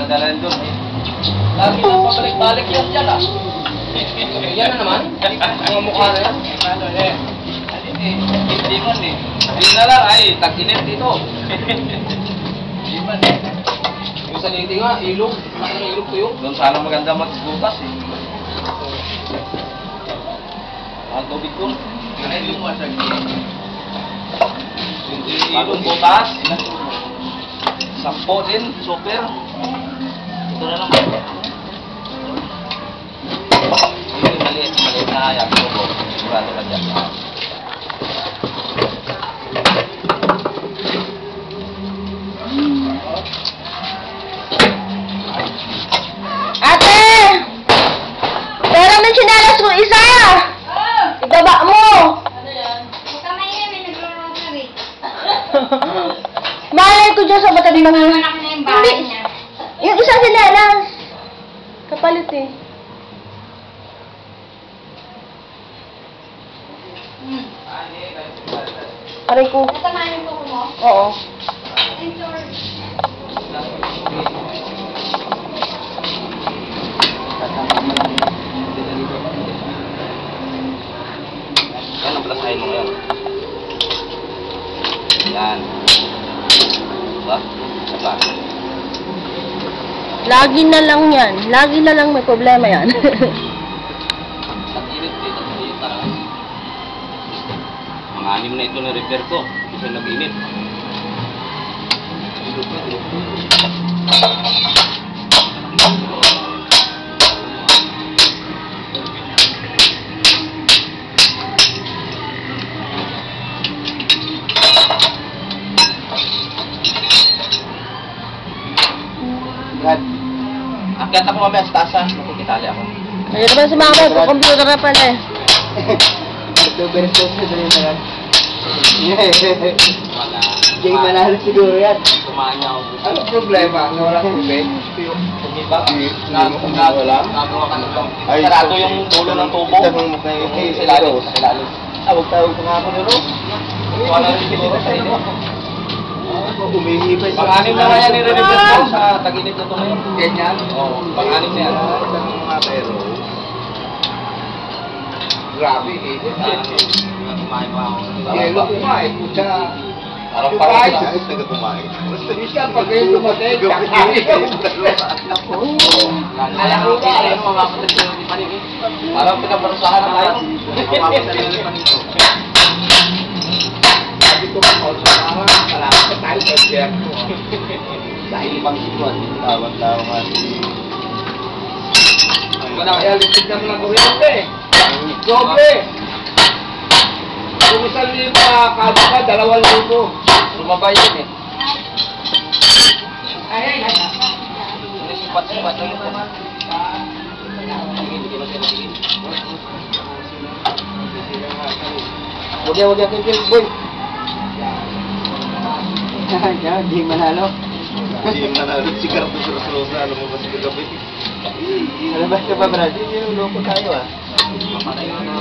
dala doon. Lagi na pabalik-balik yan dyan ah. Yan na naman. Mga mukha na yan. Hindi man eh. Hindi na lang, ay, tag-init dito. Yung sa niti nga, ilog. Ang ilog tuyo. Doon sana maganda magbukas eh. Ang tubig doon. Ilog mo sa Bagong butas. Sampo din, super. Ito na lang. Yung maliit na hayag. Sigurado ka dyan. Ate! Pero may tsinelas ko isa! Ibaba mo! Ano yan? Huwag ka maingay, may nagro-rosary. Malay ko dyan sa matabi mga... Anak na yung bahay niya. Yung isang tsinelas. Kapalit eh. Aray ko. Natamahan yung kuko mo? Oo. I'm sorry. Yan ang plasahin mo ngayon. Yan. Diba? Diba? Lagi na lang yan. Lagi na lang may problema yan. Tag-init eh, tag-init talaga. Mga 6 na ito na repair ko. Isa nag-init. Brad, akyat ako mamaya sa taas, makikitali ako. Ayun naman si mama. Computer na pala eh. Wala. Jay manalo siguro yan. Tumahan niya ako. Ano problema? Wala tubig? Tumiba. Nagawa ka nito. Ay, Sarado yung dulo ng tubo. Tanong mo kayo. Yung sa ilalim. Sa ilalim. Tawag ko nga ako nilo. Wala rin siguro sa inyo. Umihi pa siya. Pang-anim na nga yan nire-repair ko sa tag-init na ito ngayon. Ganyan? Oo, pang-anim na yan. Tanong mga pero. Grabe eh. Kumain pa ako. Yelo kumain. Pucha. Parang Ay, taga-kumain. Minsan pag kayo dumating, kakain. Alam ko ba, alam mo mamamatag sa yung paningin. Parang pinabarusahan na tayo. Sabi ko pa, malapit na tayo sa siyerto. Dahil ibang sitwaan, tawag-tawagan. Kaya lisig na ng kuryente. Doble. Kung 1,000 kada ka, 2,000. Lumabay yun eh. Ay. Sipat-sipat lang ito. Hindi ba siya matigil? Huwag yan kayo, boy. Di manalo. Hindi manalo si Carlos Rosa, alam mo ba si kagabi? Alabas ka ba, Brad? Hindi, loko tayo ah. Pamatay na